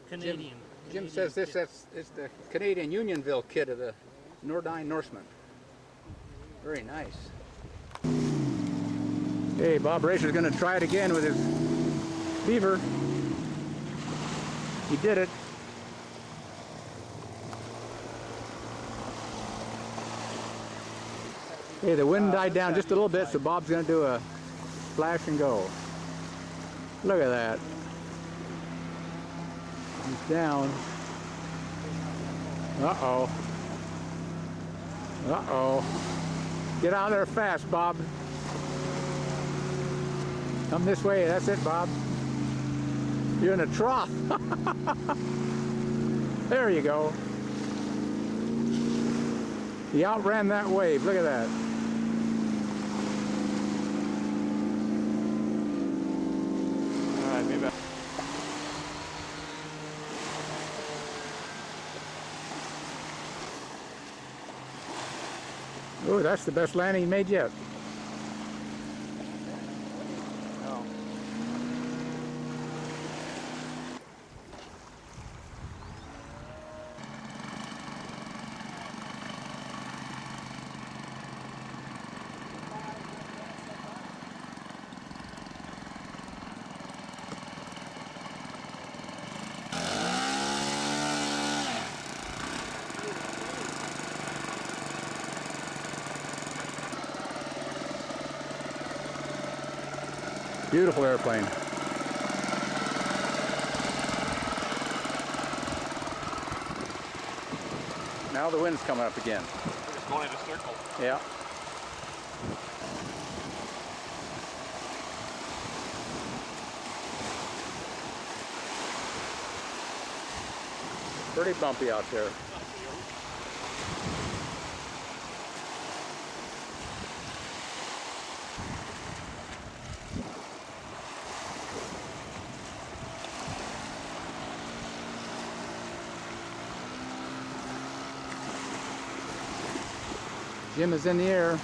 Canadian. Jim says it's the Canadian Unionville kit of the Nordine Norseman. Very nice. Hey, Bob Racer's going to try it again with his beaver. He did it. Hey, the wind died down just a little bit, so Bob's going to do a splash and go. Look at that. He's down. Uh-oh. Uh-oh. Get out there fast, Bob. Come this way. That's it, Bob. You're in a trough. There you go. He outran that wave. Look at that. All right, maybe. Oh, that's the best landing he made yet. Beautiful airplane. Now the wind's coming up again. We're just going in a circle. Yeah. Pretty bumpy out there. Jim is in the air.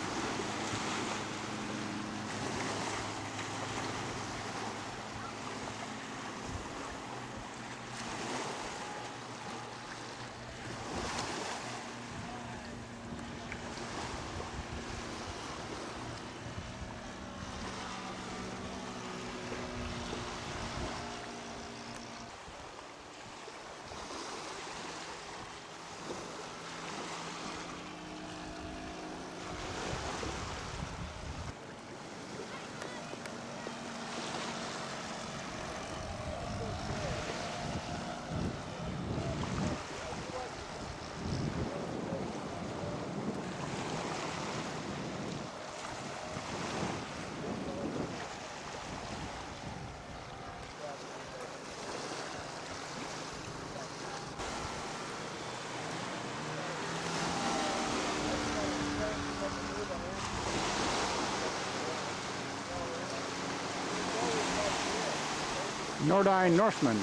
Nordine Norseman.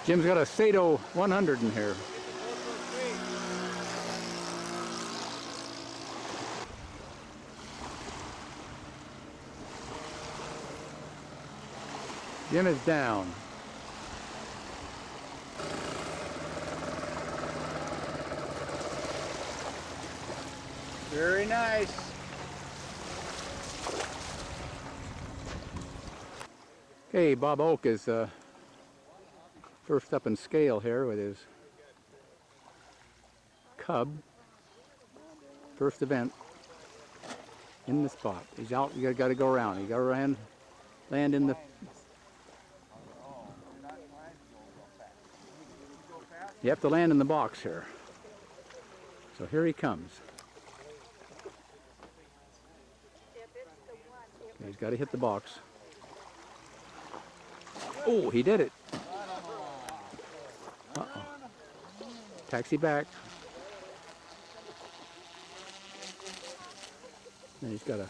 Jim's got a Sato 100 in here. Jim is down. Very nice. Okay, Bob Oak is first up in scale here with his Cub. First event in the spot. He's out. You got to go around. You got to land in the. You have to land in the box here. So here he comes. Okay, he's got to hit the box. Oh, he did it. Uh-oh. Taxi back. Then he's got to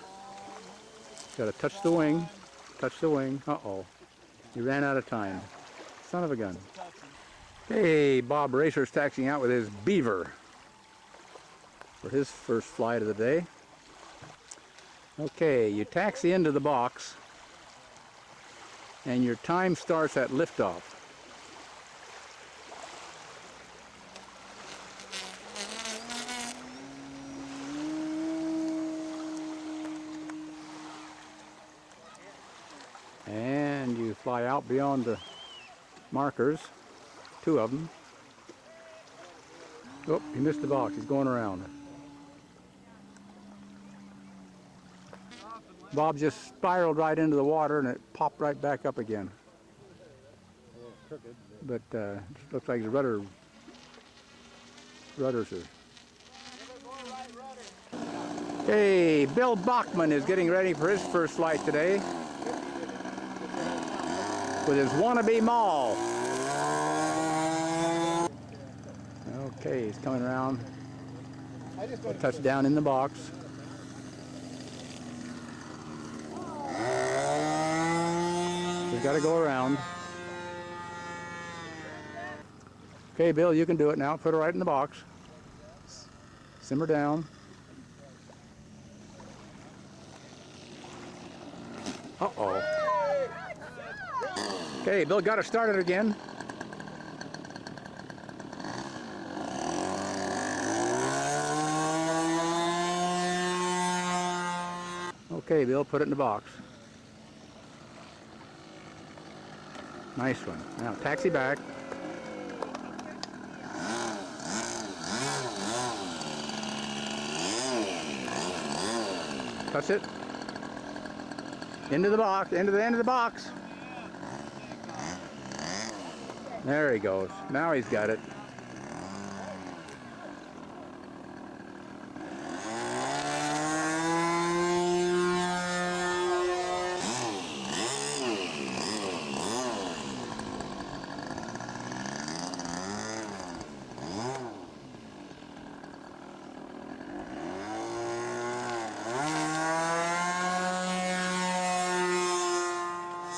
Got to touch the wing. Touch the wing. Uh-oh. He ran out of time. Son of a gun. Hey, Bob Racer's taxiing out with his beaver for his first flight of the day. Okay, you taxi into the box and your time starts at liftoff. And you fly out beyond the markers, 2 of them. Oh, he missed the box. He's going around. Bob just spiraled right into the water and it popped right back up again. But looks like the rudders are. Hey, Bill Bachman is getting ready for his first flight today with his wannabe maul. Okay, he's coming around. Touchdown in the box. We've got to go around. Okay, Bill, you can do it now. Put her right in the box. Simmer down. Uh-oh. Okay, Bill got her started again. Okay, Bill, put it in the box. Nice one. Now, taxi back. Touch it. Into the box, into the end of the box. There he goes. Now he's got it.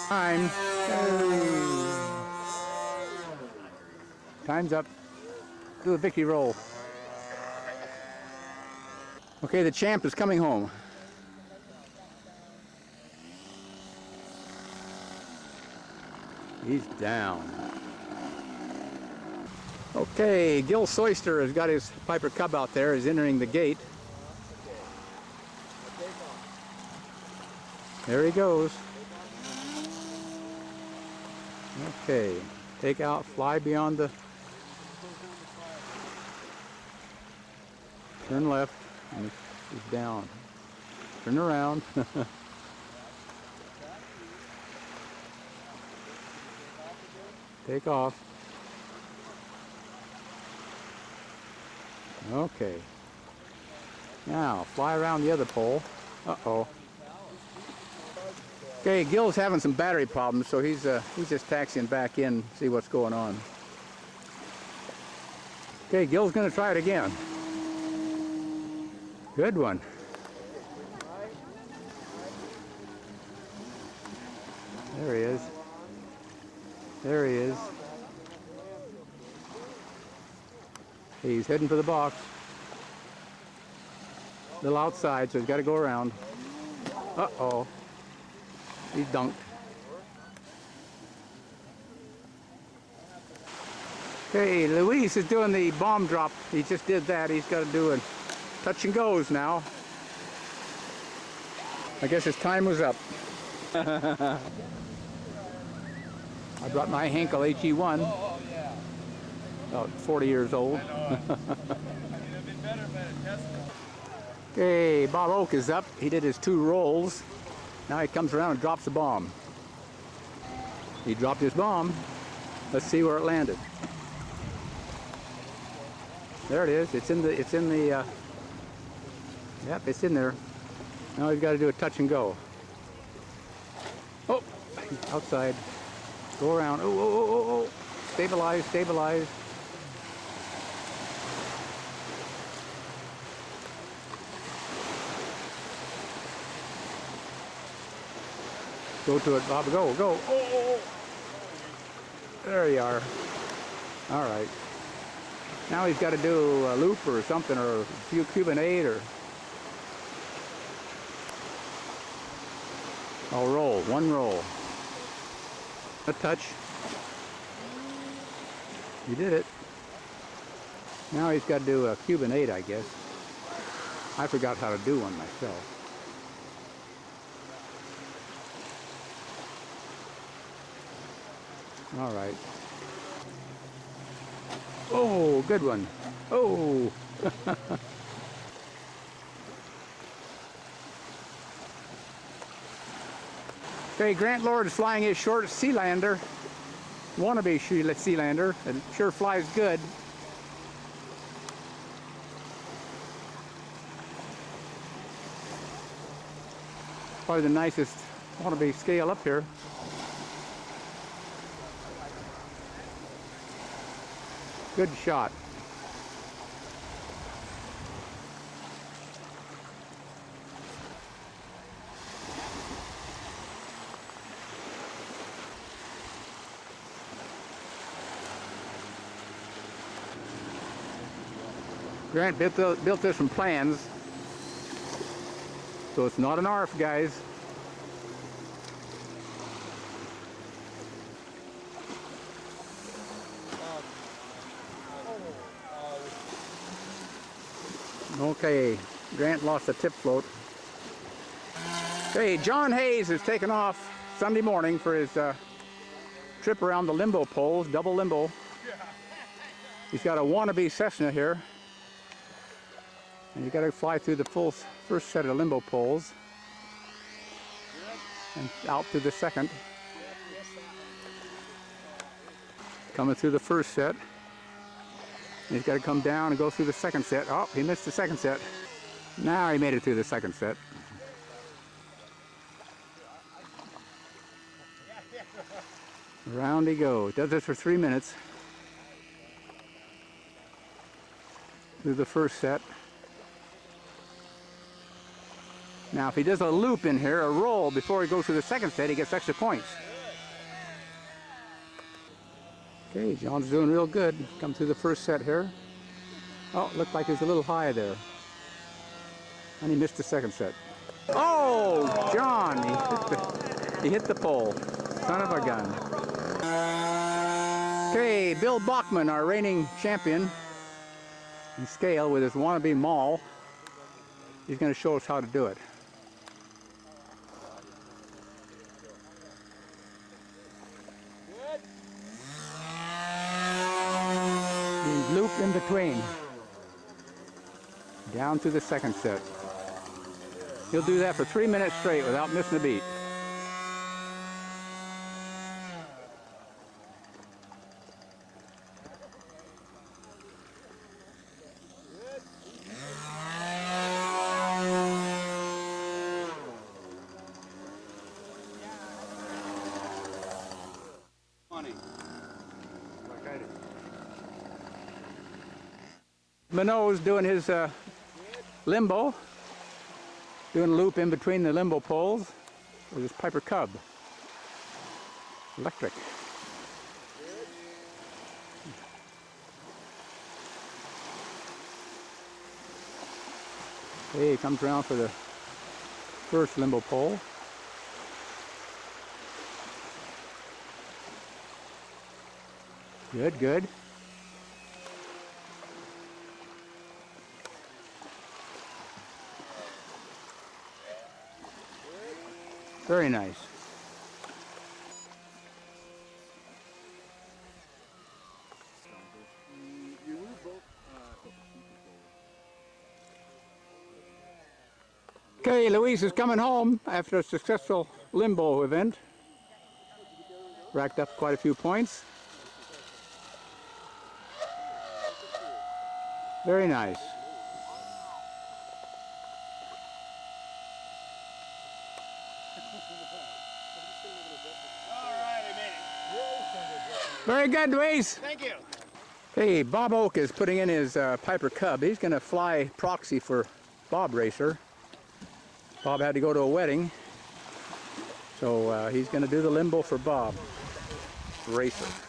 Time. Time's up. Do a victory roll. Okay, the champ is coming home. He's down. Okay, Gil Soyster has got his Piper Cub out there. He's entering the gate. There he goes. Okay, take out, fly beyond the... Turn left, and he's down. Turn around. Take off. Okay. Now, fly around the other pole. Uh-oh. Okay, Gil's having some battery problems, so he's just taxiing back in, see what's going on. Okay, Gil's going to try it again. Good one. There he is. There he is. He's heading for the box. A little outside, so he's got to go around. Uh-oh. He's dunked. Okay, Luis is doing the bomb drop. He just did that. He's got to do a touch and goes now. I guess his time was up. I brought my Henkel HE1. About 40 years old. Okay, Bob Oak is up. He did his 2 rolls. Now he comes around and drops a bomb. He dropped his bomb. Let's see where it landed. There it is. It's in the yep, it's in there. Now he's got to do a touch and go. Oh, outside. Go around. Oh, oh, oh, oh, oh. Stabilize, stabilize. Go to it, Bob. Go, go. Oh! There you are. All right. Now he's got to do a loop or something, or a few Cuban 8, or... I'll roll. One roll. A touch. You did it. Now he's got to do a Cuban 8, I guess. I forgot how to do one myself. All right. Oh, good one. Oh. Okay, Grant Lord is flying his short Sealander, wannabe Sealander. It sure flies good. Probably the nicest wannabe scale up here. Good shot. Grant built this from plans, so it's not an ARF, guys. Okay, Grant lost a tip float. Okay, John Hayes is taking off Sunday morning for his trip around the limbo poles, double limbo. He's got a wannabe Cessna here. And you got to fly through the first set of limbo poles and out through the second. Coming through the first set. And he's got to come down and go through the second set. Oh, he missed the second set. Now he made it through the second set. Round he goes. Does this for 3 minutes. Through the first set. Now, if he does a loop in here, a roll, before he goes to the second set, he gets extra points. Okay, John's doing real good. Come through the first set here. Oh, looked like he's a little high there. And he missed the second set. Oh, John, he hit the pole. Son of a gun. Okay, Bill Bachman, our reigning champion in scale with his wannabe maul. He's going to show us how to do it. Loop in between. Down to the second set. He'll do that for 3 minutes straight without missing a beat. Minot's doing his limbo, doing a loop in between the limbo poles with his Piper Cub. Electric. Okay, he comes around for the first limbo pole. Good, good. Very nice. Okay, Luis is coming home after a successful limbo event. Racked up quite a few points. Very nice. Very good, Luis. Thank you. Hey, Bob Oak is putting in his Piper Cub. He's going to fly proxy for Bob Racer. Bob had to go to a wedding. So he's going to do the limbo for Bob Racer.